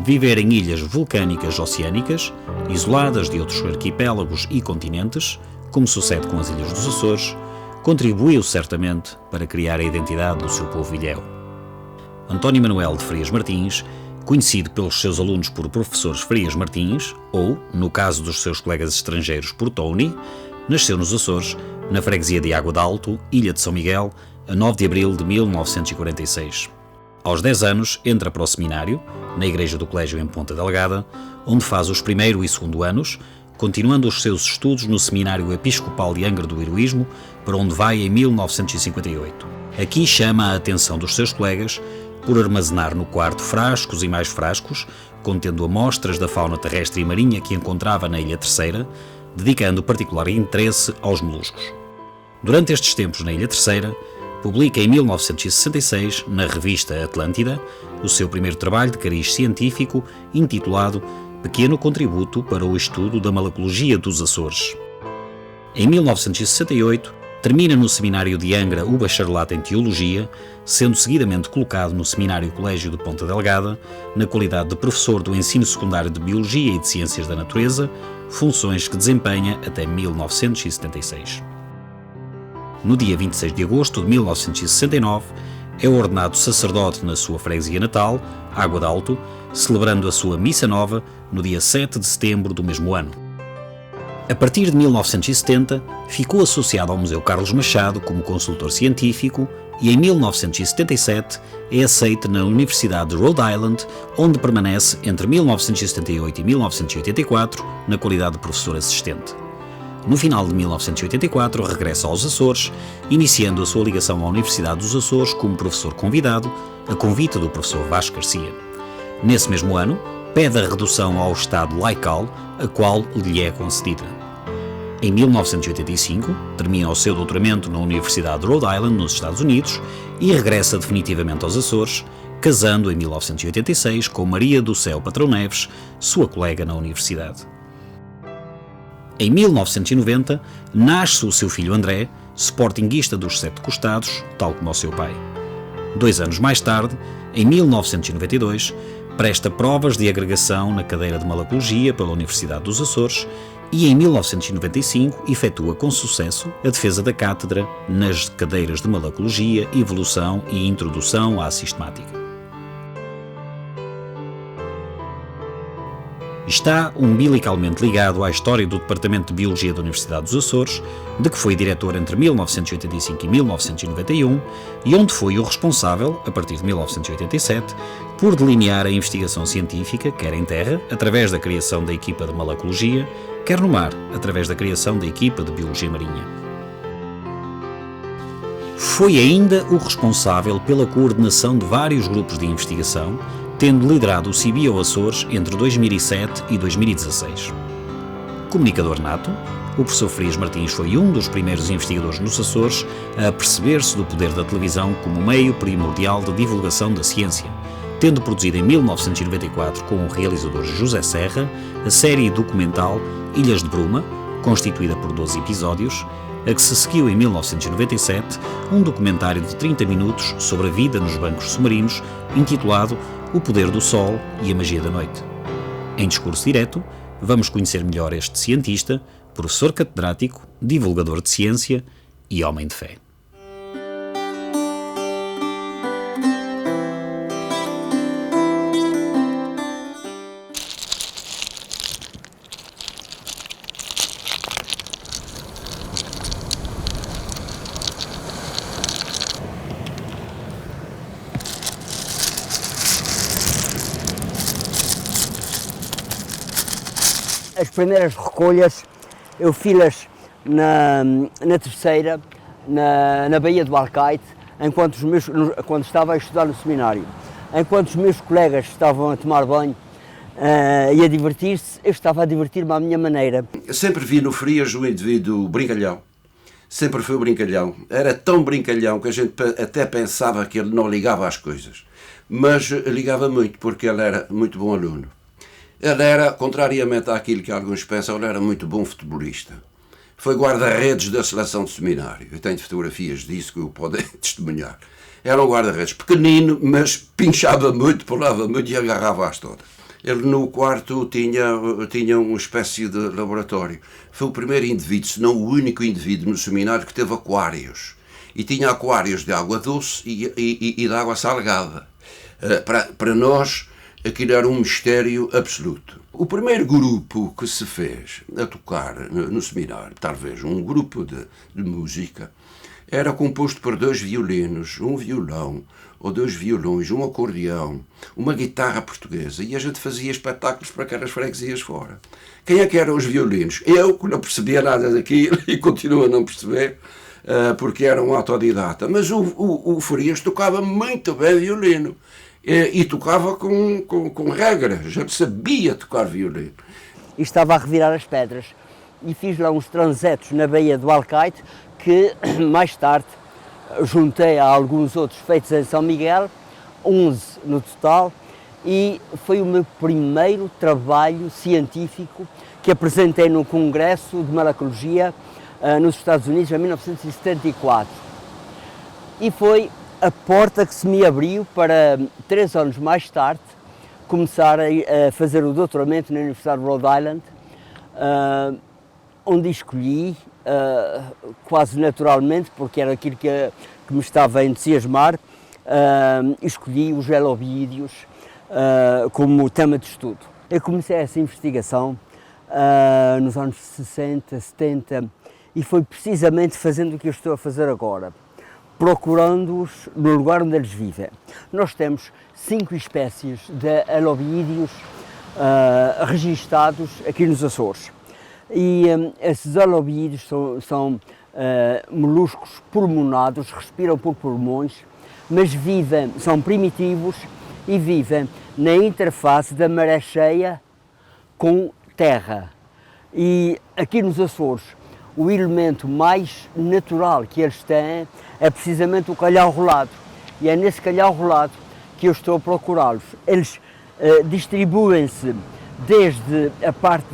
Viver em ilhas vulcânicas oceânicas, isoladas de outros arquipélagos e continentes, como sucede com as Ilhas dos Açores, contribuiu certamente para criar a identidade do seu povo ilhéu. António Manuel de Frias Martins, conhecido pelos seus alunos por professores Frias Martins, ou, no caso dos seus colegas estrangeiros, por Tony, nasceu nos Açores, na freguesia de Água d'Alto, Ilha de São Miguel, a 9 de abril de 1946. Aos 10 anos, entra para o seminário, na igreja do colégio em Ponta Delgada, onde faz os primeiro e segundo anos, continuando os seus estudos no Seminário Episcopal de Angra do Heroísmo, para onde vai em 1958. Aqui chama a atenção dos seus colegas por armazenar no quarto frascos e mais frascos, contendo amostras da fauna terrestre e marinha que encontrava na Ilha Terceira, dedicando particular interesse aos moluscos. Durante estes tempos na Ilha Terceira, publica em 1966, na revista Atlântida, o seu primeiro trabalho de cariz científico, intitulado Pequeno Contributo para o Estudo da Malacologia dos Açores. Em 1968, termina no Seminário de Angra o bacharelato em Teologia, sendo seguidamente colocado no Seminário Colégio de Ponta Delgada, na qualidade de professor do ensino secundário de Biologia e de Ciências da Natureza, funções que desempenha até 1976. No dia 26 de agosto de 1969, é ordenado sacerdote na sua freguesia natal, Água d'Alto, celebrando a sua missa nova no dia 7 de setembro do mesmo ano. A partir de 1970, ficou associado ao Museu Carlos Machado como consultor científico e em 1977 é aceite na Universidade de Rhode Island, onde permanece entre 1978 e 1984 na qualidade de professor assistente. No final de 1984, regressa aos Açores, iniciando a sua ligação à Universidade dos Açores como professor convidado, a convite do professor Vasco Garcia. Nesse mesmo ano, pede a redução ao estado laical, a qual lhe é concedida. Em 1985, termina o seu doutoramento na Universidade de Rhode Island, nos Estados Unidos, e regressa definitivamente aos Açores, casando em 1986 com Maria do Céu Patrão Neves, sua colega na universidade. Em 1990, nasce o seu filho André, sportinguista dos Sete Costados, tal como o seu pai. 2 anos mais tarde, em 1992, presta provas de agregação na cadeira de Malacologia pela Universidade dos Açores e, em 1995, efetua com sucesso a defesa da cátedra nas cadeiras de Malacologia, Evolução e Introdução à Sistemática. Está umbilicalmente ligado à história do Departamento de Biologia da Universidade dos Açores, de que foi diretor entre 1985 e 1991 e onde foi o responsável, a partir de 1987, por delinear a investigação científica, quer em terra, através da criação da equipa de Malacologia, quer no mar, através da criação da equipa de Biologia Marinha. Foi ainda o responsável pela coordenação de vários grupos de investigação, tendo liderado o CIBIO Açores entre 2007 e 2016. Comunicador nato, o professor Frias Martins foi um dos primeiros investigadores nos Açores a aperceber-se do poder da televisão como meio primordial de divulgação da ciência, tendo produzido em 1994 com o realizador José Serra a série documental Ilhas de Bruma, constituída por 12 episódios, a que se seguiu em 1997 um documentário de 30 minutos sobre a vida nos bancos submarinos, intitulado O Poder do Sol e a Magia da Noite. Em discurso direto, vamos conhecer melhor este cientista, professor catedrático, divulgador de ciência e homem de fé. As primeiras recolhas eu fiz-las na Terceira, na Baía do Alcaide, quando estava a estudar no seminário. Enquanto os meus colegas estavam a tomar banho e a divertir-se, eu estava a divertir-me à minha maneira. Eu sempre vi no Frias um indivíduo brincalhão. Sempre foi brincalhão. Era tão brincalhão que a gente até pensava que ele não ligava às coisas. Mas ligava muito, porque ele era muito bom aluno. Ele era, contrariamente àquilo que alguns pensam, ele era muito bom futebolista. Foi guarda-redes da seleção de seminário. Eu tenho fotografias disso que eu posso testemunhar. Era um guarda-redes pequenino, mas pinchava muito, pulava muito e agarrava-as todas. Ele no quarto tinha uma espécie de laboratório. Foi o primeiro indivíduo, se não o único indivíduo no seminário que teve aquários. E tinha aquários de água doce e de água salgada. Para nós, aquilo era um mistério absoluto. O primeiro grupo que se fez a tocar no seminário, talvez um grupo de música, era composto por 2 violinos, um violão, ou 2 violões, um acordeão, uma guitarra portuguesa, e a gente fazia espetáculos para aquelas freguesias fora. Quem é que eram os violinos? Eu, que não percebia nada daquilo, e continuo a não perceber, porque era um autodidata. Mas o Farias tocava muito bem violino, e tocava com regras, a gente sabia tocar violino. E estava a revirar as pedras, e fiz lá uns transetos na Baía do Alcaide, que mais tarde juntei a alguns outros feitos em São Miguel, 11 no total, e foi o meu primeiro trabalho científico que apresentei no Congresso de Malacologia nos Estados Unidos em 1974. E foi a porta que se me abriu para 3 anos mais tarde começar a fazer o doutoramento na Universidade de Rhode Island, onde escolhi, quase naturalmente, porque era aquilo que me estava a entusiasmar, escolhi os gelovídeos como tema de estudo. Eu comecei essa investigação nos anos 60, 70, e foi precisamente fazendo o que eu estou a fazer agora, procurando-os no lugar onde eles vivem. Nós temos 5 espécies de alovídeos registados aqui nos Açores. E esses alovídeos são moluscos pulmonados, respiram por pulmões, mas são primitivos e vivem na interface da maré cheia com terra. E aqui nos Açores, o elemento mais natural que eles têm é precisamente o calhau rolado. E é nesse calhau rolado que eu estou a procurá-los. Eles distribuem-se desde a parte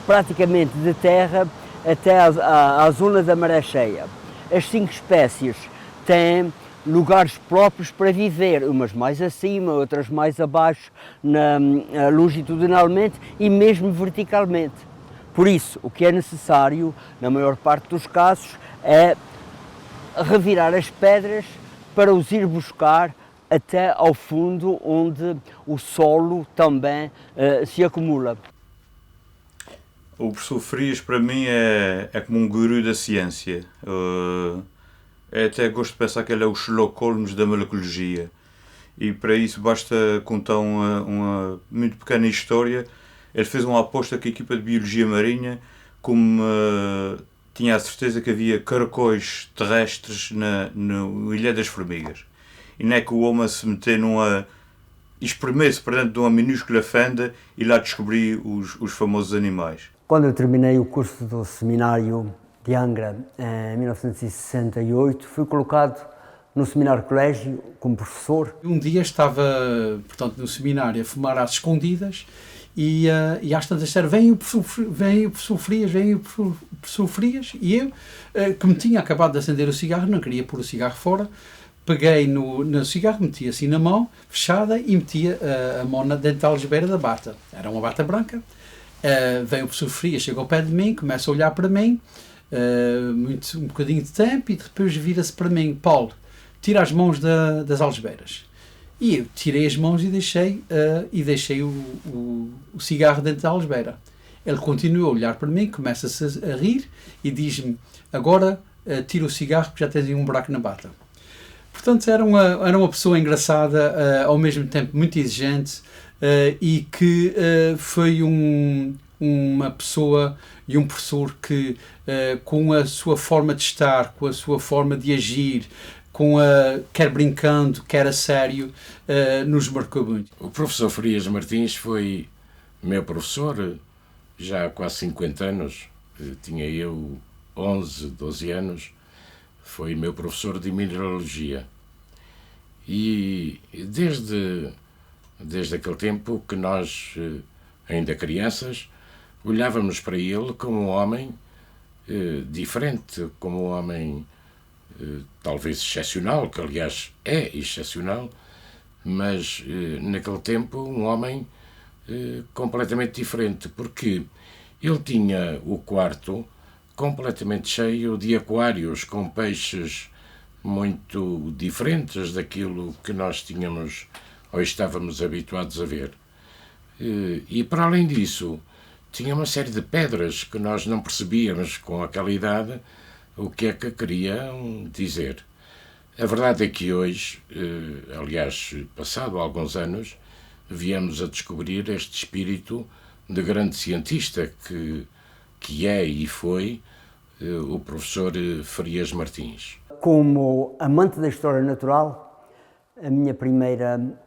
praticamente de terra até à zona da maré cheia. As 5 espécies têm lugares próprios para viver, umas mais acima, outras mais abaixo, longitudinalmente e mesmo verticalmente. Por isso, o que é necessário, na maior parte dos casos, é revirar as pedras para os ir buscar até ao fundo, onde o solo também se acumula. O professor Farias, para mim, é como um guru da ciência. Até gosto de pensar que ele é o Sherlock Holmes da malacologia. E para isso basta contar uma muito pequena história. Ele fez uma aposta com a equipa de Biologia Marinha, como tinha a certeza que havia caracóis terrestres na Ilha das Formigas. E não é que o homem se meter espremer-se para dentro de uma minúscula fenda e lá descobrir os famosos animais. Quando eu terminei o curso do seminário de Angra em 1968, fui colocado no seminário colégio como professor. Um dia estava, portanto, no seminário a fumar às escondidas e às tantas disseram, vem o professor Frias, e eu, que me tinha acabado de acender o cigarro, não queria pôr o cigarro fora, peguei no cigarro, metia assim na mão, fechada, e metia a mão dentro da algebeira da bata. Era uma bata branca. Vem o professor Frias, chega ao pé de mim, começa a olhar para mim, um bocadinho de tempo, e depois vira-se para mim, Paulo, tira as mãos das algebeiras. E eu tirei as mãos e deixei o cigarro dentro da algebeira. Ele continua a olhar para mim, começa-se a rir e diz-me, agora tira o cigarro porque já tens aí um buraco na bata. Portanto, era uma pessoa engraçada, ao mesmo tempo muito exigente, e que foi uma pessoa e um professor que, com a sua forma de estar, com a sua forma de agir, quer brincando, quer a sério, nos marcou muito. O professor Farias Martins foi meu professor já há quase 50 anos, tinha eu 11, 12 anos, foi meu professor de mineralogia. E desde aquele tempo que nós, ainda crianças, olhávamos para ele como um homem diferente, como um homem talvez excepcional, que aliás é excepcional, mas naquele tempo um homem completamente diferente, porque ele tinha o quarto completamente cheio de aquários com peixes muito diferentes daquilo que nós tínhamos ou estávamos habituados a ver. E para além disso, tinha uma série de pedras que nós não percebíamos com aquela idade o que é que queriam dizer. A verdade é que hoje, aliás, passado alguns anos, viemos a descobrir este espírito de grande cientista que é e foi o professor Frias Martins. Como amante da história natural, o meu primeiro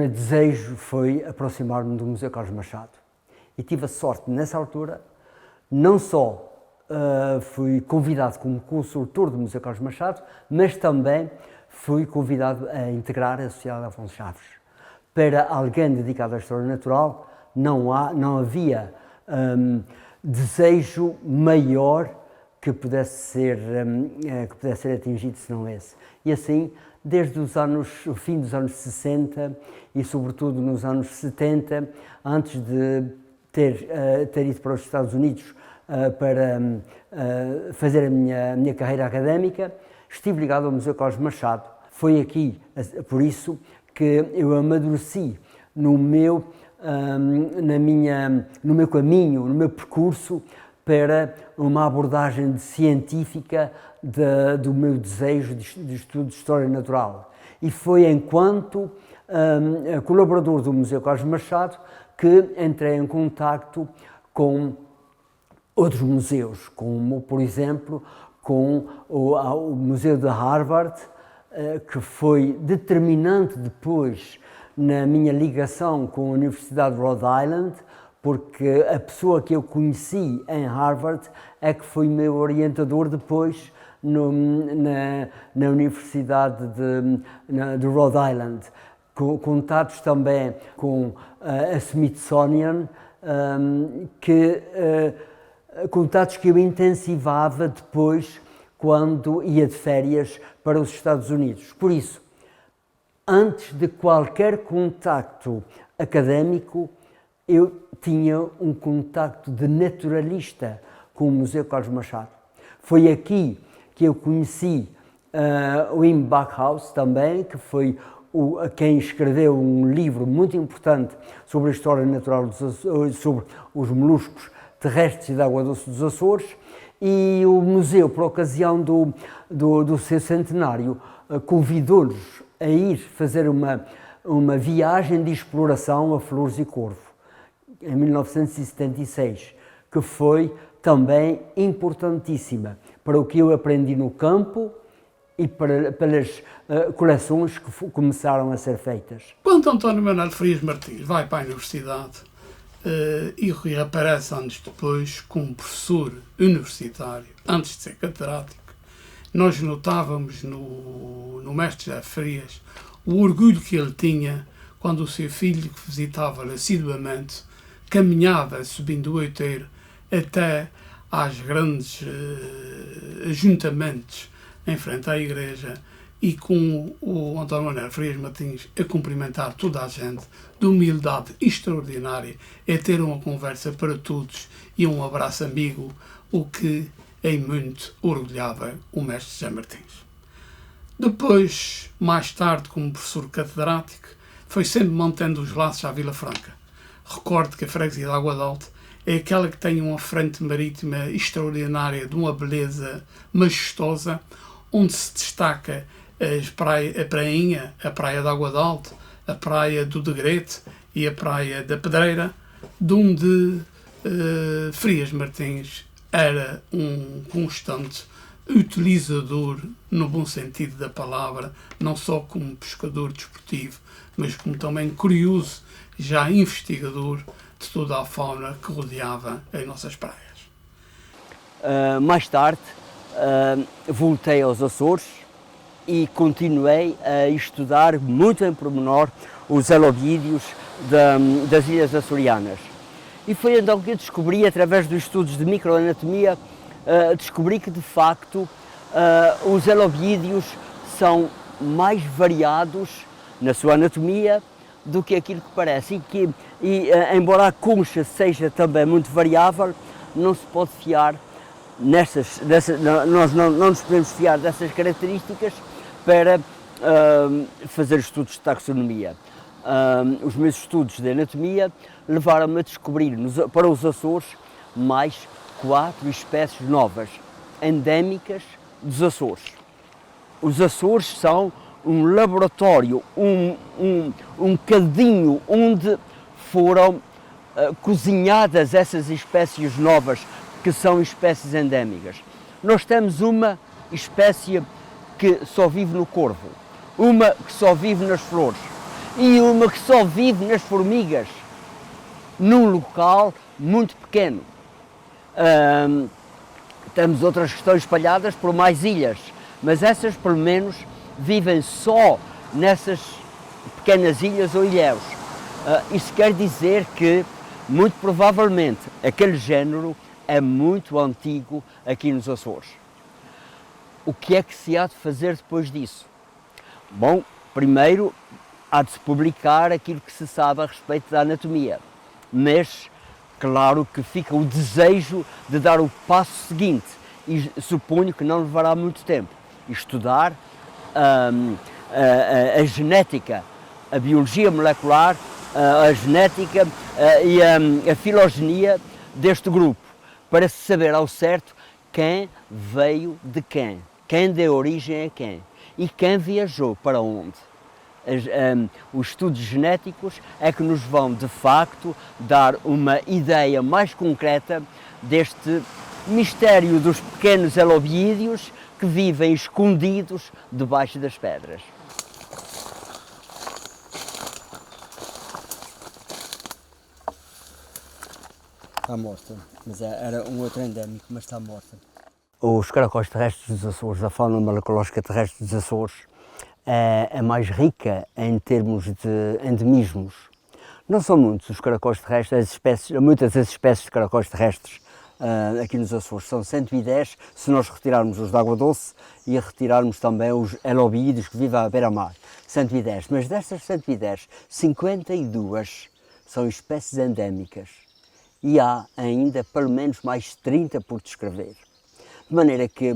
desejo foi aproximar-me do Museu Carlos Machado. E tive a sorte, nessa altura, não só fui convidado como consultor do Museu Carlos Machado, mas também fui convidado a integrar a Sociedade Afonso Chaves. Para alguém dedicado à história natural, não havia desejo maior que pudesse ser atingido senão esse. E assim, desde o fim dos anos 60 e sobretudo nos anos 70, antes de ter ido para os Estados Unidos para fazer a minha carreira académica, estive ligado ao Museu Carlos Machado. Foi aqui, por isso, que eu amadureci no meu caminho, no meu percurso para uma abordagem científica do meu desejo de estudo de história natural. E foi enquanto colaborador do Museu Carlos Machado que entrei em contacto com outros museus, como, por exemplo, com o Museu de Harvard, que foi determinante depois na minha ligação com a Universidade de Rhode Island, porque a pessoa que eu conheci em Harvard é que foi meu orientador depois na Universidade de Rhode Island. Contatos também com a Smithsonian, contatos que eu intensivava depois quando ia de férias para os Estados Unidos. Por isso, antes de qualquer contacto académico, eu tinha um contacto de naturalista com o Museu Carlos Machado. Foi aqui que eu conheci o Wim Backhaus também, que foi quem escreveu um livro muito importante sobre a história natural sobre os moluscos terrestres e da água doce dos Açores, e o museu, por ocasião do seu centenário, convidou-nos a ir fazer uma viagem de exploração a Flores e Corvo, em 1976, que foi também importantíssima para o que eu aprendi no campo e pelas coleções que começaram a ser feitas. Quando António Manuel Frias Martins vai para a universidade e reaparece anos depois como professor universitário, antes de ser catedrático, nós notávamos no mestre José Frias o orgulho que ele tinha quando o seu filho, que visitava-lhe assiduamente, caminhava subindo o Outeiro até às grandes ajuntamentos em frente à igreja, e com o António Manuel Frias Martins a cumprimentar toda a gente, de humildade extraordinária, a ter uma conversa para todos e um abraço amigo, o que em muito orgulhava o mestre José Martins. Depois, mais tarde, como professor catedrático, foi sempre mantendo os laços à Vila Franca. Recordo que a freguesia de Água de Alta é aquela que tem uma frente marítima extraordinária, de uma beleza majestosa, onde se destaca a prainha, a praia de Água de Alta, a praia do Degrete e a praia da Pedreira, de onde Frias Martins era um constante utilizador, no bom sentido da palavra, não só como pescador desportivo, mas como também curioso, já investigador de toda a fauna que rodeava as nossas praias. Mais tarde, voltei aos Açores e continuei a estudar muito em pormenor os elogídeos das Ilhas Açorianas. E foi então que eu descobri, através dos estudos de microanatomia, descobri que de facto os elogídeos são mais variados na sua anatomia do que aquilo que parece. Embora a concha seja também muito variável, não se pode fiar nós não nos podemos fiar dessas características para fazer estudos de taxonomia. Os meus estudos de anatomia levaram-me a descobrir para os Açores mais 4 espécies novas, endémicas dos Açores. Os Açores são um laboratório, um cadinho onde foram cozinhadas essas espécies novas, que são espécies endémicas. Nós temos uma espécie que só vive no corvo, uma que só vive nas flores e uma que só vive nas formigas, num local muito pequeno. Temos outras que estão espalhadas por mais ilhas, mas essas pelo menos vivem só nessas pequenas ilhas ou ilhéus. Isso quer dizer que, muito provavelmente, aquele género é muito antigo aqui nos Açores. O que é que se há de fazer depois disso? Bom, primeiro há de se publicar aquilo que se sabe a respeito da anatomia, mas claro que fica o desejo de dar o passo seguinte, e suponho que não levará muito tempo, estudar a genética, a biologia molecular, a genética e a filogenia deste grupo, para se saber ao certo quem veio de quem deu origem a quem e quem viajou para onde. Os estudos genéticos é que nos vão, de facto, dar uma ideia mais concreta deste mistério dos pequenos elobiídeos que vivem escondidos debaixo das pedras. Está morta, mas era um outro endémico, mas está morta. Os caracóis terrestres dos Açores, a fauna molecológica terrestre dos Açores, é mais rica em termos de endemismos. Não são muitos os caracóis terrestres, muitas das espécies de caracóis terrestres aqui nos Açores. São 110 se nós retirarmos os de água doce e retirarmos também os elobiídeos que vivem à beira-mar. 110, mas destas 110, 52 são espécies endémicas. E há ainda pelo menos mais 30 por descrever. De maneira que,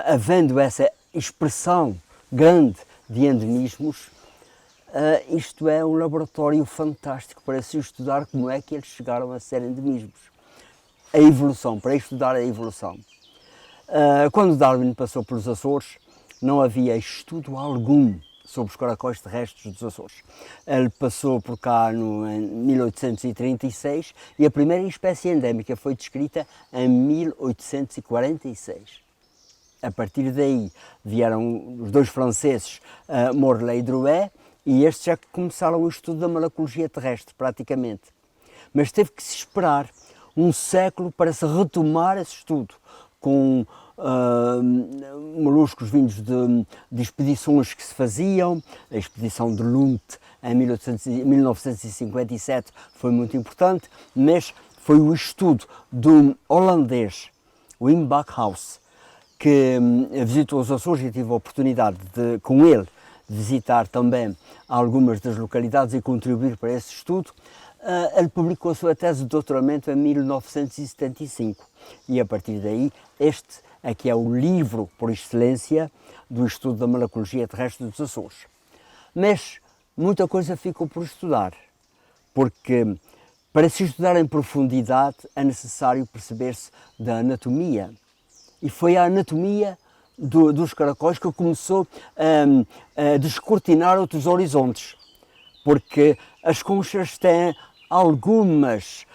havendo essa expressão grande de endemismos, isto é um laboratório fantástico para se estudar como é que eles chegaram a ser endemismos. A evolução, para estudar a evolução. Quando Darwin passou pelos Açores, não havia estudo algum sobre os caracóis terrestres dos Açores. Ele passou por cá em 1836 e a primeira espécie endémica foi descrita em 1846. A partir daí vieram os dois franceses, Morley e Drouet, e estes já começaram o estudo da malacologia terrestre, praticamente. Mas teve que se esperar um século para se retomar esse estudo, com moluscos vindos de expedições que se faziam. A expedição de Lund em 1957 foi muito importante, mas foi o estudo do holandês Wim Bakhuis, que visitou os Açores e tive a oportunidade de, com ele, visitar também algumas das localidades e contribuir para esse estudo. Ele publicou a sua tese de doutoramento em 1975 e a partir daí este aqui é o livro por excelência do estudo da malacologia terrestre dos Açores. Mas muita coisa ficou por estudar, porque para se estudar em profundidade é necessário perceber-se da anatomia. E foi a anatomia dos caracóis que começou a descortinar outros horizontes, porque as conchas têm algumas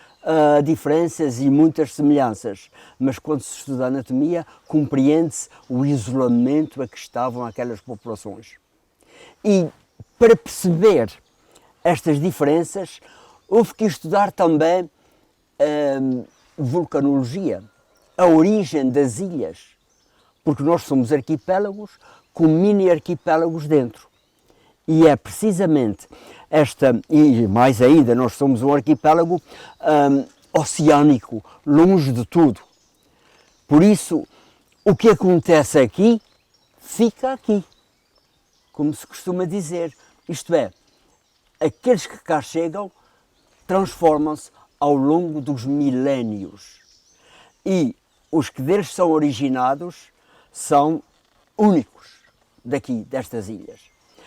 diferenças e muitas semelhanças, mas quando se estuda a anatomia compreende-se o isolamento a que estavam aquelas populações. E para perceber estas diferenças houve que estudar também vulcanologia, a origem das ilhas, porque nós somos arquipélagos com mini-arquipélagos dentro. E é precisamente esta, e mais ainda, nós somos um arquipélago oceânico, longe de tudo. Por isso, o que acontece aqui, fica aqui. Como se costuma dizer, Isto é, aqueles que cá chegam transformam-se ao longo dos milénios e os que deles são originados são únicos daqui, destas ilhas.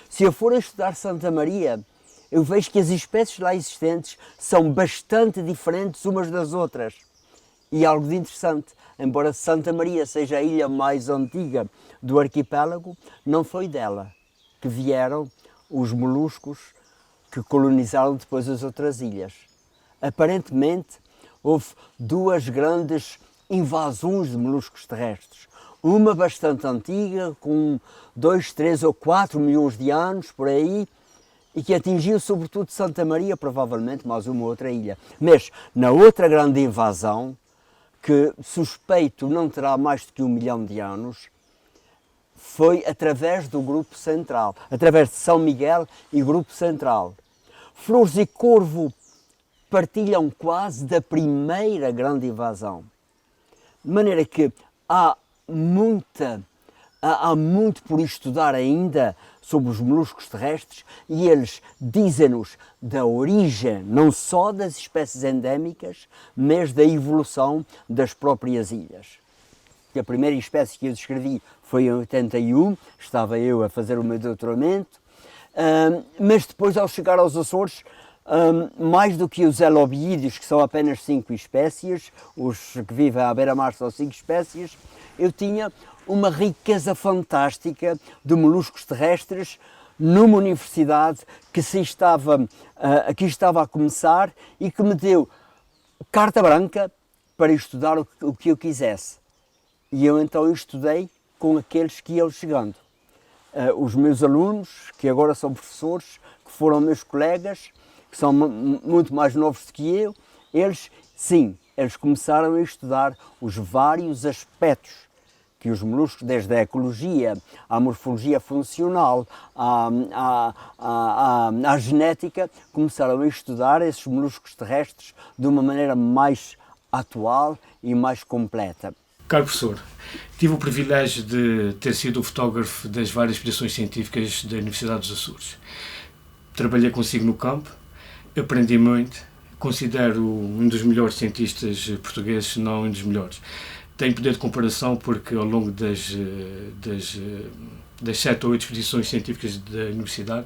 Se eu for a estudar Santa Maria, eu vejo que as espécies lá existentes são bastante diferentes umas das outras. E algo de interessante, embora Santa Maria seja a ilha mais antiga do arquipélago, não foi dela que vieram os moluscos que colonizaram depois as outras ilhas. Aparentemente, houve duas grandes invasões de moluscos terrestres. Uma bastante antiga, com 2, 3 ou 4 milhões de anos, por aí, e que atingiu sobretudo Santa Maria, provavelmente mais uma outra ilha. Mas na outra grande invasão, que suspeito não terá mais do que 1 milhão de anos, foi através do Grupo Central, através de São Miguel e Grupo Central. Flores e Corvo partilham quase da primeira grande invasão. De maneira que há muito por estudar ainda sobre os moluscos terrestres e eles dizem-nos da origem não só das espécies endémicas, mas da evolução das próprias ilhas. A primeira espécie que eu descrevi foi em 81, estava eu a fazer o meu doutoramento, mas depois ao chegar aos Açores, mais do que os elobiídeos, que são apenas 5 espécies, os que vivem à beira-mar são 5 espécies, eu tinha uma riqueza fantástica de moluscos terrestres numa universidade que aqui estava a começar e que me deu carta branca para estudar o que eu quisesse. E eu então estudei com aqueles que iam chegando. Os meus alunos, que agora são professores, que foram meus colegas, que são muito mais novos do que eu, eles começaram a estudar os vários aspectos que os moluscos, desde a ecologia, à morfologia funcional, à genética, começaram a estudar esses moluscos terrestres de uma maneira mais atual e mais completa. Caro professor, tive o privilégio de ter sido o fotógrafo das várias expedições científicas da Universidade dos Açores. Trabalhei consigo no campo, aprendi muito, considero um dos melhores cientistas portugueses, se não um dos melhores. Tenho poder de comparação porque ao longo das 7 ou 8 expedições científicas da Universidade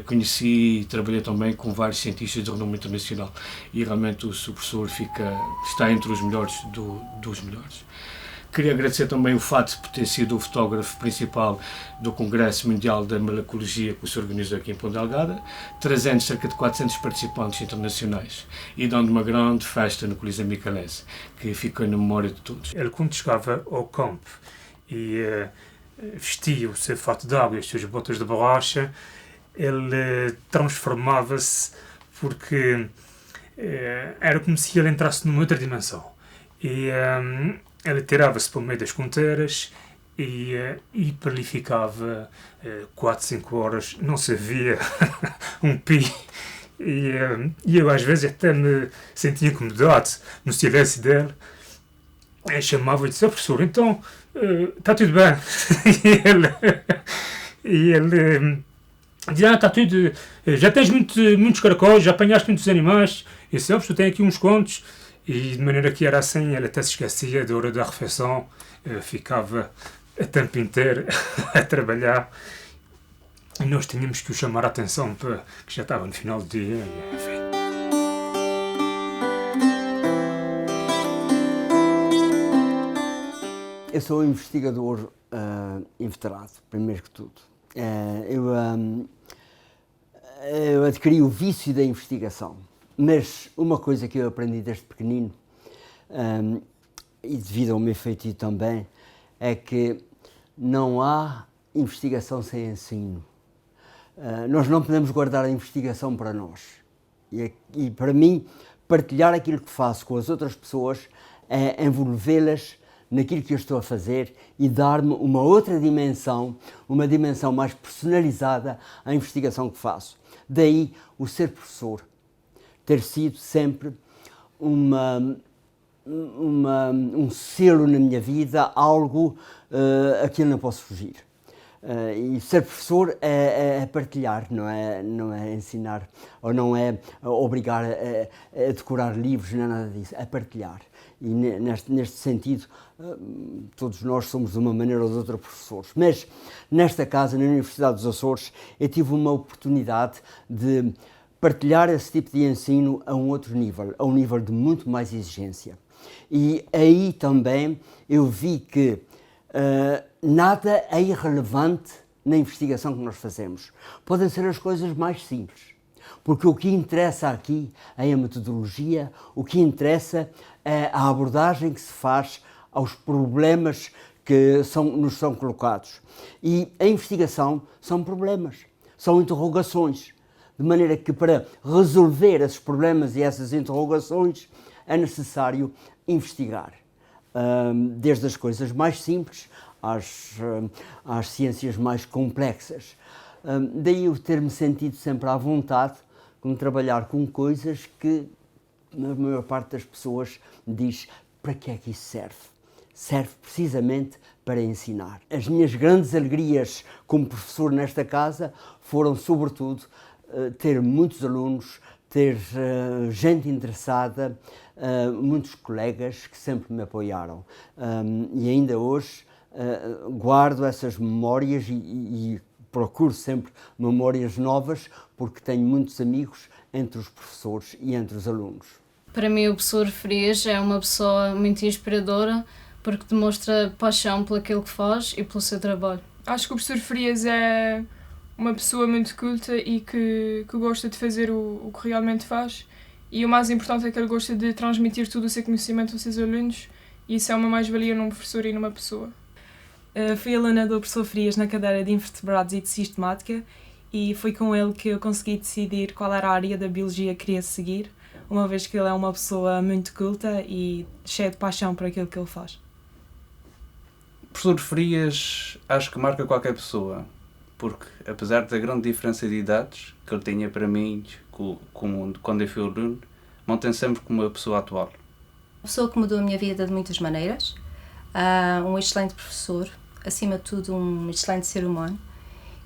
conheci e trabalhei também com vários cientistas de renome internacional e realmente o seu professor está entre os melhores dos melhores. Queria agradecer também o fato de ter sido o fotógrafo principal do Congresso Mundial da Malacologia que se organizou aqui em Ponta Delgada, trazendo cerca de 400 participantes internacionais e dando uma grande festa no Coliseu Micalense, que ficou na memória de todos. Ele, quando chegava ao campo e vestia o seu fato de água e as suas botas de borracha, ele transformava-se porque era como se ele entrasse numa outra dimensão. E ele tirava-se para o meio das conteiras e para ali ficava 4, 5 horas, não se via um pi. E eu às vezes até me sentia incomodado no silêncio dele. Eu chamava e disse: professor, então está tudo bem? E ele dizia: está tudo, já tens muitos caracóis, já apanhaste muitos animais. E disse: professor, tenho aqui uns contos. E de maneira que era assim, ele até se esquecia da hora da refeição, ficava a tempo inteiro a trabalhar e nós tínhamos que o chamar a atenção para que já estava no final do dia. Enfim. Eu sou um investigador inveterado, primeiro que tudo. Eu adquiri o vício da investigação. Mas uma coisa que eu aprendi desde pequenino, e devido ao meu feitio também, é que não há investigação sem ensino. Nós não podemos guardar a investigação para nós. E para mim, partilhar aquilo que faço com as outras pessoas é envolvê-las naquilo que eu estou a fazer e dar-me uma outra dimensão, uma dimensão mais personalizada à investigação que faço. Daí o ser professor ter sido sempre um selo na minha vida, algo a que eu não posso fugir. E ser professor é partilhar, não é ensinar, ou não é obrigar a decorar livros, não é nada disso, é partilhar. E neste sentido, todos nós somos de uma maneira ou de outra professores. Mas nesta casa, na Universidade dos Açores, eu tive uma oportunidade de partilhar esse tipo de ensino a um outro nível, a um nível de muito mais exigência. E aí também eu vi que nada é irrelevante na investigação que nós fazemos. Podem ser as coisas mais simples. Porque o que interessa aqui é a metodologia, o que interessa é a abordagem que se faz aos problemas que nos são colocados. E a investigação são problemas, são interrogações. De maneira que para resolver esses problemas e essas interrogações é necessário investigar. Desde as coisas mais simples às ciências mais complexas. Daí eu ter-me sentido sempre à vontade de trabalhar com coisas que a maior parte das pessoas diz: para que é que isso serve? Serve precisamente para ensinar. As minhas grandes alegrias como professor nesta casa foram, sobretudo, ter muitos alunos, ter gente interessada, muitos colegas que sempre me apoiaram. E ainda hoje guardo essas memórias e procuro sempre memórias novas, porque tenho muitos amigos entre os professores e entre os alunos. Para mim, o professor Frias é uma pessoa muito inspiradora, porque demonstra paixão por aquilo que faz e pelo seu trabalho. Acho que o professor Frias é uma pessoa muito culta e que gosta de fazer o que realmente faz. E o mais importante é que ele gosta de transmitir todo o seu conhecimento aos seus alunos, e isso é uma mais-valia num professor e numa pessoa. Fui aluna do professor Frias na cadeira de Invertebrados e de Sistemática, e foi com ele que eu consegui decidir qual era a área da biologia que queria seguir, uma vez que ele é uma pessoa muito culta e cheia de paixão por aquilo que ele faz. O professor Frias acho que marca qualquer pessoa, porque apesar da grande diferença de idades que ele tinha para mim, quando eu fui aluno, mantém sempre como uma pessoa atual. Uma pessoa que mudou a minha vida de muitas maneiras, um excelente professor, acima de tudo um excelente ser humano,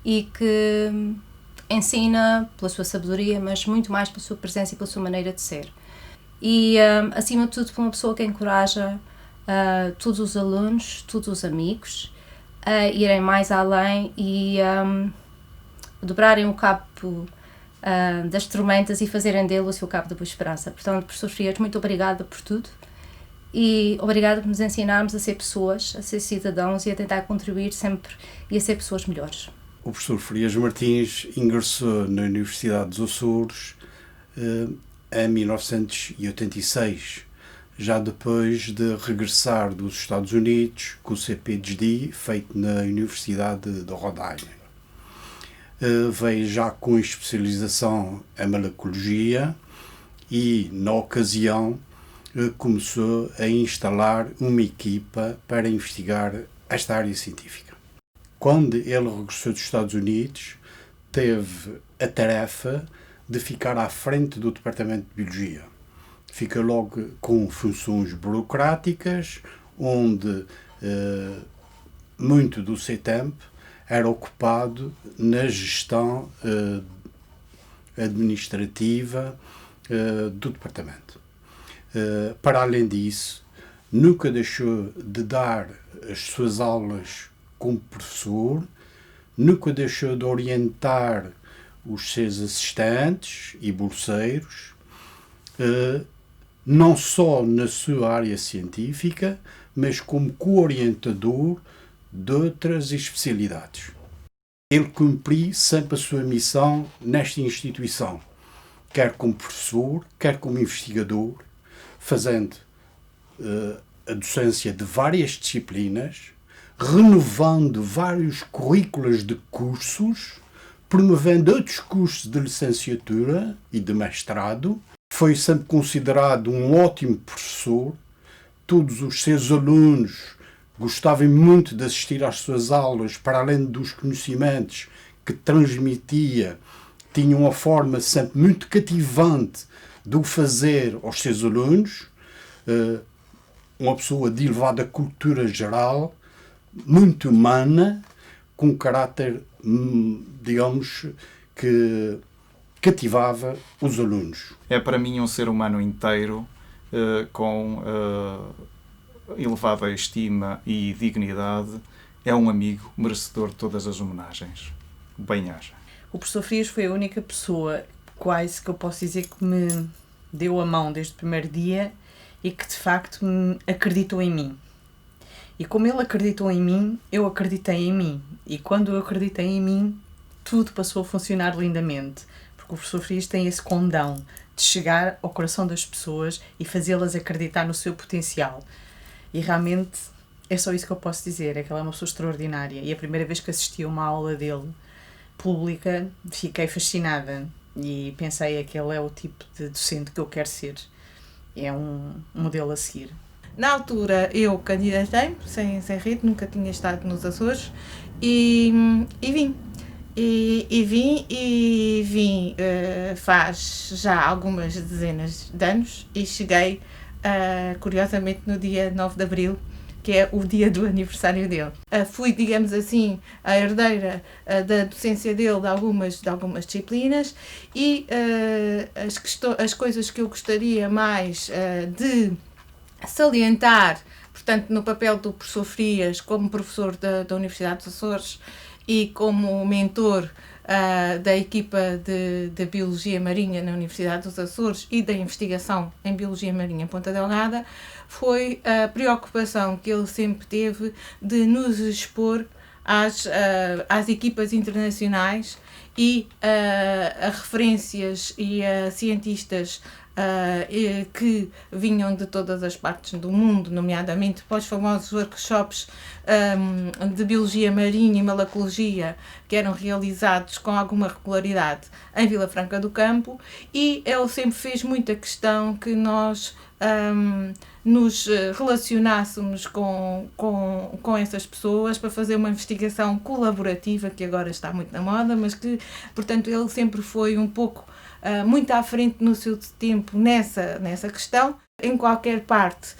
e que ensina pela sua sabedoria, mas muito mais pela sua presença e pela sua maneira de ser. E acima de tudo, por uma pessoa que encoraja todos os alunos, todos os amigos, a irem mais além e dobrarem o cabo das tormentas e fazerem dele o seu cabo da boa esperança. Portanto, professor Frias, muito obrigada por tudo. E obrigada por nos ensinarmos a ser pessoas, a ser cidadãos e a tentar contribuir sempre e a ser pessoas melhores. O professor Frias Martins ingressou na Universidade dos Açores em 1986, já depois de regressar dos Estados Unidos com o seu PhD feito na Universidade de Rhode Island. Veio já com especialização em molecologia e, na ocasião, começou a instalar uma equipa para investigar esta área científica. Quando ele regressou dos Estados Unidos, teve a tarefa de ficar à frente do Departamento de Biologia. Fica logo com funções burocráticas, onde muito do seu tempo era ocupado na gestão administrativa do departamento. Para além disso, nunca deixou de dar as suas aulas como professor, nunca deixou de orientar os seus assistentes e bolseiros, não só na sua área científica, mas como co-orientador de outras especialidades. Ele cumpriu sempre a sua missão nesta instituição, quer como professor, quer como investigador, fazendo a docência de várias disciplinas, renovando vários currículos de cursos, promovendo outros cursos de licenciatura e de mestrado. Foi sempre considerado um ótimo professor. Todos os seus alunos gostavam muito de assistir às suas aulas, para além dos conhecimentos que transmitia, tinha uma forma sempre muito cativante de o fazer aos seus alunos, uma pessoa de elevada cultura geral, muito humana, com caráter, digamos, que cativava os alunos. É para mim um ser humano inteiro, com elevada estima e dignidade. É um amigo merecedor de todas as homenagens. Bem-aja. O professor Frias foi a única pessoa, quase que eu posso dizer, que me deu a mão desde o primeiro dia e que de facto acreditou em mim. E como ele acreditou em mim, eu acreditei em mim. E quando eu acreditei em mim, tudo passou a funcionar lindamente. Porque o professor Frias tem esse condão de chegar ao coração das pessoas e fazê-las acreditar no seu potencial. E realmente é só isso que eu posso dizer, é que ele é uma pessoa extraordinária. E a primeira vez que assisti a uma aula dele, pública, fiquei fascinada. E pensei que ele é o tipo de docente que eu quero ser. É um modelo a seguir. Na altura eu candidatei-me, sem rede, nunca tinha estado nos Açores, e vim. E vim faz já algumas dezenas de anos e cheguei, curiosamente, no dia 9 de Abril, que é o dia do aniversário dele. Fui, digamos assim, a herdeira da docência dele de algumas disciplinas e as coisas que eu gostaria mais de salientar, portanto, no papel do professor Frias como professor da Universidade dos Açores e como mentor da equipa de Biologia Marinha na Universidade dos Açores e da investigação em Biologia Marinha em Ponta Delgada, foi a preocupação que ele sempre teve de nos expor às equipas internacionais e a referências e a cientistas que vinham de todas as partes do mundo, nomeadamente para os famosos workshops de Biologia Marinha e Malacologia, que eram realizados com alguma regularidade em Vila Franca do Campo, e ele sempre fez muita questão que nós nos relacionássemos com essas pessoas para fazer uma investigação colaborativa, que agora está muito na moda, mas que, portanto, ele sempre foi um pouco muito à frente no seu tempo nessa questão. Em qualquer parte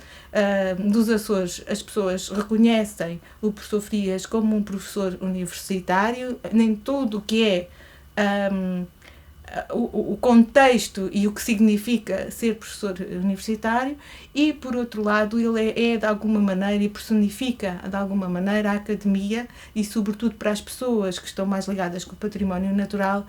dos Açores, as pessoas reconhecem o professor Frias como um professor universitário. Nem tudo o que é o contexto e o que significa ser professor universitário, e por outro lado ele é de alguma maneira e personifica de alguma maneira a academia, e sobretudo para as pessoas que estão mais ligadas com o património natural,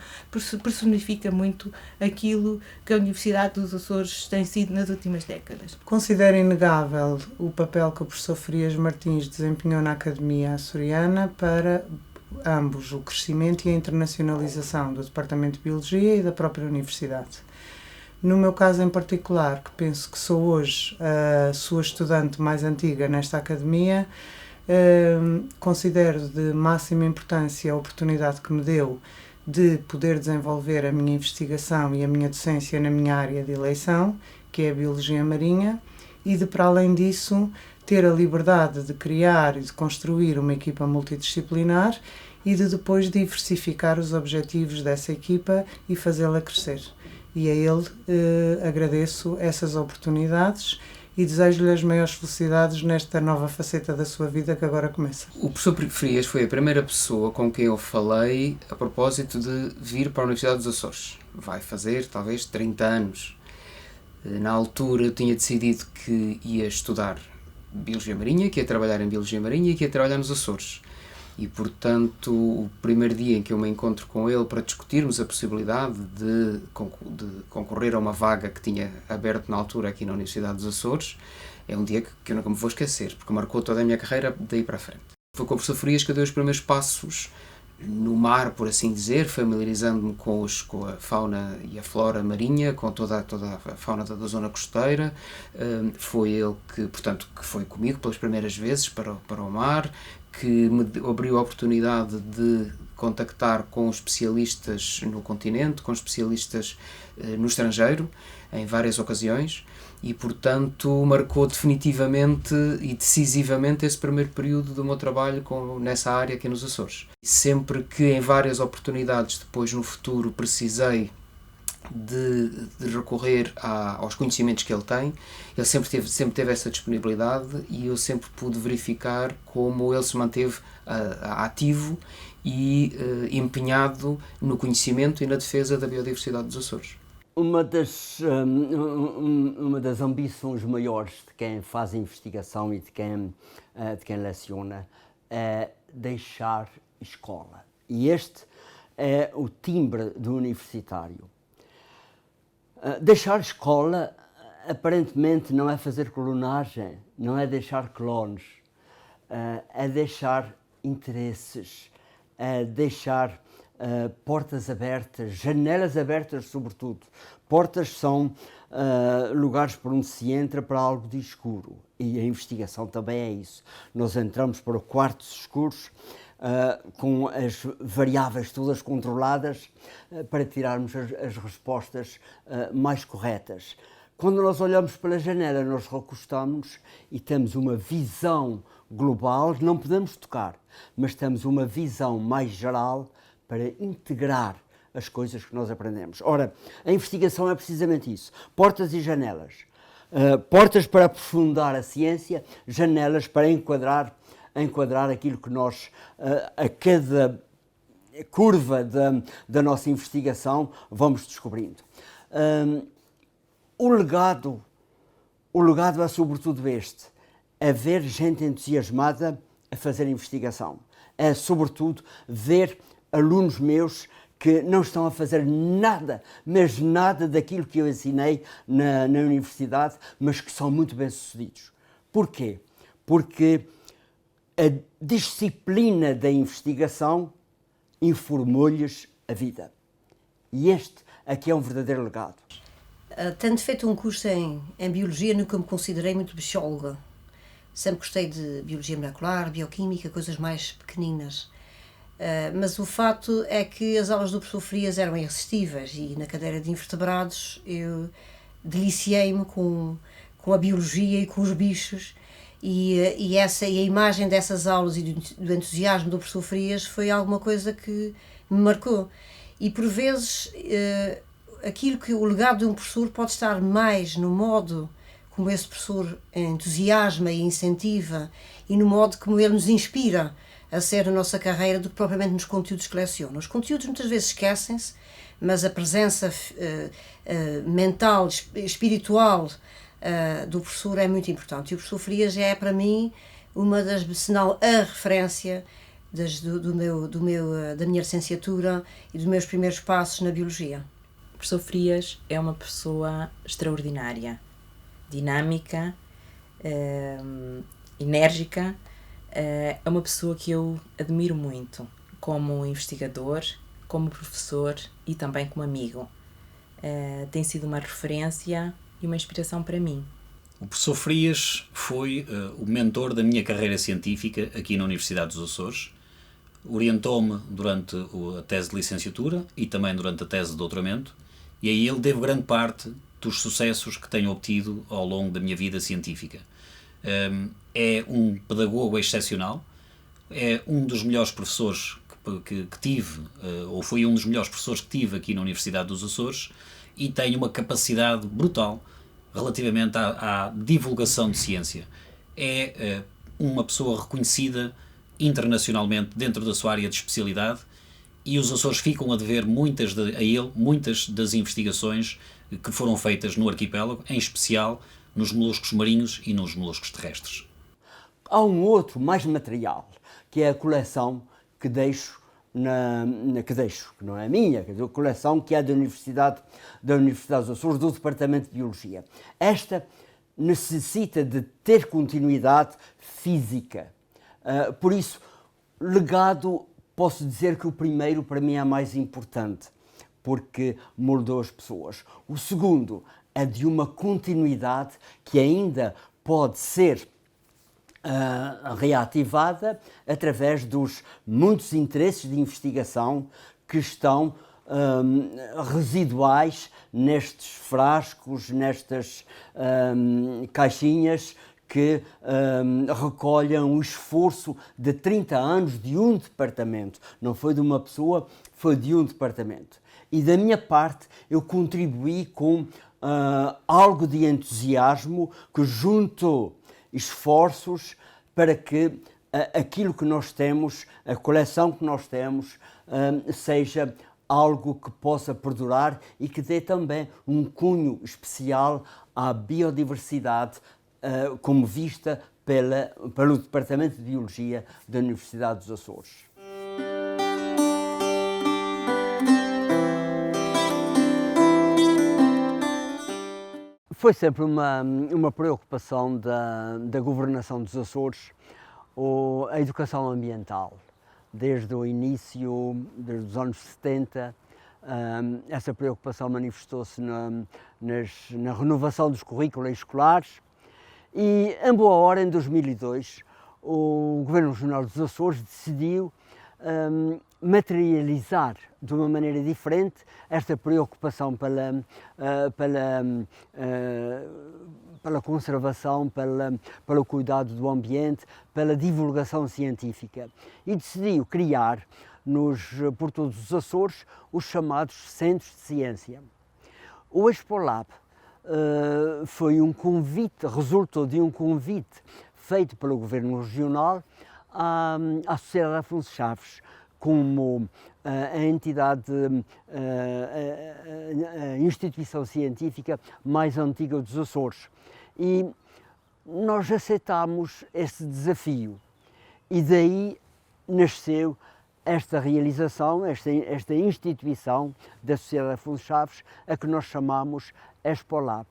personifica muito aquilo que a Universidade dos Açores tem sido nas últimas décadas. Considero inegável o papel que o professor Frias Martins desempenhou na Academia Açoriana para ambos o crescimento e a internacionalização do Departamento de Biologia e da própria Universidade. No meu caso em particular, que penso que sou hoje a sua estudante mais antiga nesta academia, considero de máxima importância a oportunidade que me deu de poder desenvolver a minha investigação e a minha docência na minha área de eleição, que é a Biologia Marinha, e de, para além disso, ter a liberdade de criar e de construir uma equipa multidisciplinar e de depois diversificar os objetivos dessa equipa e fazê-la crescer. E a ele agradeço essas oportunidades e desejo-lhe as maiores felicidades nesta nova faceta da sua vida que agora começa. O professor Frias foi a primeira pessoa com quem eu falei a propósito de vir para a Universidade dos Açores. Vai fazer talvez 30 anos. Na altura eu tinha decidido que ia estudar Biologia Marinha, que ia trabalhar em Biologia Marinha e que ia trabalhar nos Açores. E, portanto, o primeiro dia em que eu me encontro com ele para discutirmos a possibilidade de concorrer a uma vaga que tinha aberto na altura aqui na Universidade dos Açores, é um dia que eu nunca me vou esquecer, porque marcou toda a minha carreira daí para a frente. Foi com o professor Frias que eu dei os primeiros passos no mar, por assim dizer, familiarizando-me com a fauna e a flora marinha, com toda a fauna da zona costeira. Foi ele que foi comigo pelas primeiras vezes para o mar, que me abriu a oportunidade de contactar com especialistas no continente, com especialistas no estrangeiro, em várias ocasiões, e, portanto, marcou definitivamente e decisivamente esse primeiro período do meu trabalho nessa área aqui nos Açores. Sempre que, em várias oportunidades, depois no futuro, precisei de recorrer aos conhecimentos que ele tem. Ele sempre teve essa disponibilidade e eu sempre pude verificar como ele se manteve ativo e empenhado no conhecimento e na defesa da biodiversidade dos Açores. Uma das ambições maiores de quem faz investigação e de quem leciona é deixar escola. E este é o timbre do universitário. Deixar escola, aparentemente, não é fazer clonagem, não é deixar clones, é deixar interesses, é deixar portas abertas, janelas abertas, sobretudo. Portas são lugares por onde se entra para algo de escuro. E a investigação também é isso. Nós entramos para quartos escuros, com as variáveis todas controladas para tirarmos as respostas mais corretas. Quando nós olhamos pela janela, nós recostamos e temos uma visão global, não podemos tocar, mas temos uma visão mais geral para integrar as coisas que nós aprendemos. Ora, a investigação é precisamente isso, portas e janelas. Portas para aprofundar a ciência, janelas para enquadrar aquilo que nós, a cada curva da nossa investigação, vamos descobrindo. O legado é sobretudo este, é ver gente entusiasmada a fazer investigação. É sobretudo ver alunos meus que não estão a fazer nada, mas nada daquilo que eu ensinei na universidade, mas que são muito bem-sucedidos. Porquê? Porque a disciplina da investigação informou-lhes a vida. E este aqui é um verdadeiro legado. Tendo feito um curso em Biologia, nunca me considerei muito bióloga. Sempre gostei de Biologia molecular, Bioquímica, coisas mais pequeninas. Mas o fato é que as aulas do professor Frias eram irresistíveis e na cadeira de invertebrados eu deliciei-me com a biologia e com os bichos e a imagem dessas aulas e do entusiasmo do professor Frias foi alguma coisa que me marcou. E por vezes o legado de um professor pode estar mais no modo como esse professor entusiasma e incentiva e no modo como ele nos inspira a ser a nossa carreira do que propriamente nos conteúdos que leciona. Os conteúdos muitas vezes esquecem-se, mas a presença mental, espiritual do professor é muito importante. E o professor Frias é, para mim, se não a referência da minha licenciatura e dos meus primeiros passos na biologia. O professor Frias é uma pessoa extraordinária, dinâmica, enérgica. É uma pessoa que eu admiro muito como investigador, como professor e também como amigo. Tem sido uma referência e uma inspiração para mim. O professor Frias foi o mentor da minha carreira científica aqui na Universidade dos Açores. Orientou-me durante a tese de licenciatura e também durante a tese de doutoramento, e aí ele devo grande parte dos sucessos que tenho obtido ao longo da minha vida científica. É um pedagogo excepcional, é um dos melhores professores que tive, ou foi um dos melhores professores que tive aqui na Universidade dos Açores, e tem uma capacidade brutal relativamente à divulgação de ciência. É uma pessoa reconhecida internacionalmente dentro da sua área de especialidade, e os Açores ficam a dever muitas das investigações que foram feitas no arquipélago, em especial nos moluscos marinhos e nos moluscos terrestres. Há um outro, mais material, que é a coleção que deixo, que não é minha, a coleção que é da Universidade dos Açores, do Departamento de Biologia. Esta necessita de ter continuidade física. Por isso, legado, posso dizer que o primeiro para mim é mais importante, porque moldou as pessoas. O segundo é de uma continuidade que ainda pode ser reativada através dos muitos interesses de investigação que estão residuais nestes frascos, nestas caixinhas que recolhem o esforço de 30 anos de um departamento. Não foi de uma pessoa, foi de um departamento. E da minha parte, eu contribuí com algo de entusiasmo que juntou esforços para que aquilo que nós temos, a coleção que nós temos, seja algo que possa perdurar e que dê também um cunho especial à biodiversidade, como vista pelo Departamento de Biologia da Universidade dos Açores. Foi sempre uma preocupação da governação dos Açores a educação ambiental. Desde o início, desde os anos 70, essa preocupação manifestou-se na renovação dos currículos escolares e, em boa hora, em 2002, o Governo Regional dos Açores decidiu materializar de uma maneira diferente esta preocupação pela conservação, pelo cuidado do ambiente, pela divulgação científica e decidiu criar por todos os Açores os chamados Centros de Ciência. O ExpoLab resultou de um convite feito pelo Governo Regional à Sociedade Afonso Chaves, como a entidade, a instituição científica mais antiga dos Açores. E nós aceitámos esse desafio e daí nasceu esta realização, esta instituição da Sociedade Afonso Chaves, a que nós chamamos ExpoLab.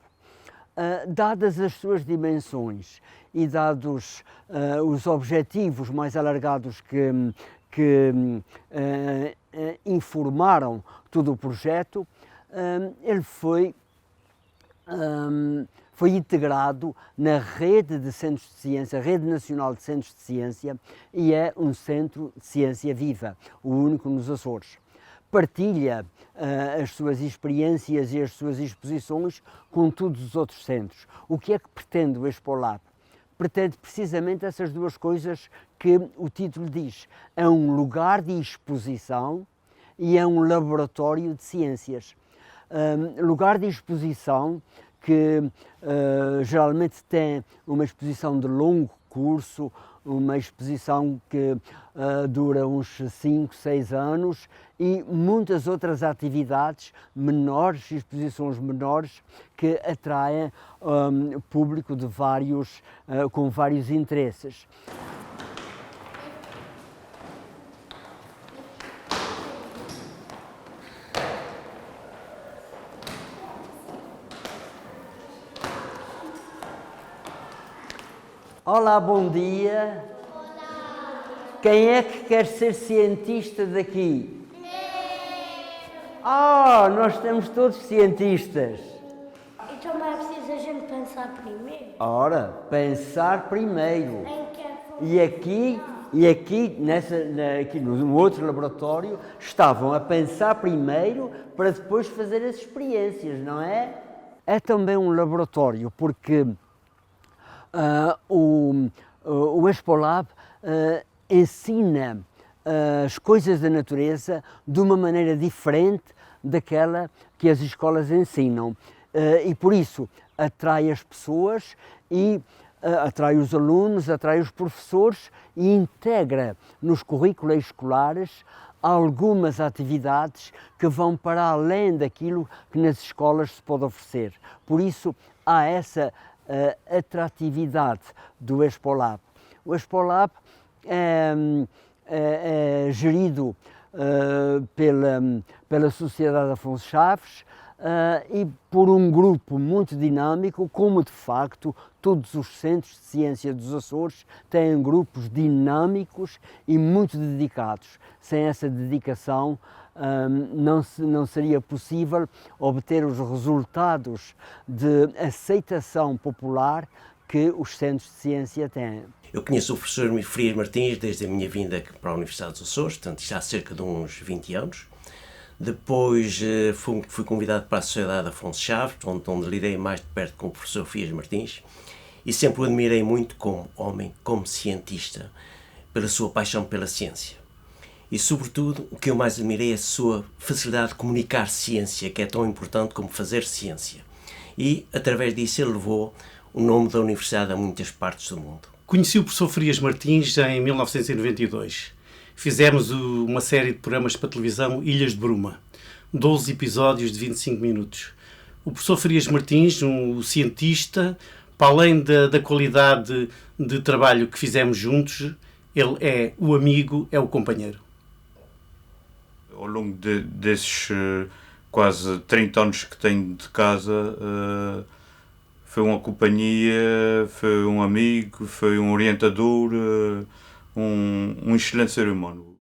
Dadas as suas dimensões e dados os objetivos mais alargados que informaram todo o projeto, ele foi integrado na rede de centros de ciência, a Rede Nacional de Centros de Ciência, e é um centro de ciência viva, o único nos Açores. Partilha as suas experiências e as suas exposições com todos os outros centros. O que é que pretende o ExpoLab? Pretende precisamente essas duas coisas que o título diz. É um lugar de exposição e é um laboratório de ciências. Lugar de exposição que geralmente tem uma exposição de longo curso, uma exposição que dura uns 5, 6 anos e muitas outras atividades menores, exposições menores, que atraem público com vários interesses. Olá, bom dia. Olá. Quem é que quer ser cientista daqui? Nós temos todos cientistas. Então é preciso a gente pensar primeiro. Ora, pensar primeiro. E aqui no outro laboratório, estavam a pensar primeiro para depois fazer as experiências, não é? É também um laboratório porque o ExpoLab ensina as coisas da natureza de uma maneira diferente daquela que as escolas ensinam e por isso atrai as pessoas e atrai os alunos, atrai os professores e integra nos currículos escolares algumas atividades que vão para além daquilo que nas escolas se pode oferecer. Por isso há essa atratividade do ExpoLab. O ExpoLab é gerido pela Sociedade Afonso Chaves e por um grupo muito dinâmico, como de facto todos os centros de ciência dos Açores têm grupos dinâmicos e muito dedicados. Sem essa dedicação não seria possível obter os resultados de aceitação popular que os centros de ciência têm. Eu conheço o professor Frias Martins desde a minha vinda para a Universidade dos Açores, portanto já há cerca de uns 20 anos. Depois fui convidado para a Sociedade Afonso Chaves, onde lidei mais de perto com o professor Frias Martins, e sempre o admirei muito como homem, como cientista, pela sua paixão pela ciência. E, sobretudo, o que eu mais admirei é a sua facilidade de comunicar ciência, que é tão importante como fazer ciência. E, através disso, ele levou o nome da Universidade a muitas partes do mundo. Conheci o professor Frias Martins em 1992. Fizemos uma série de programas para televisão, Ilhas de Bruma, 12 episódios de 25 minutos. O professor Frias Martins, um cientista, para além da qualidade de trabalho que fizemos juntos, ele é o amigo, é o companheiro. Ao longo desses quase 30 anos que tenho de casa, foi uma companhia, foi um amigo, foi um orientador, um excelente ser humano.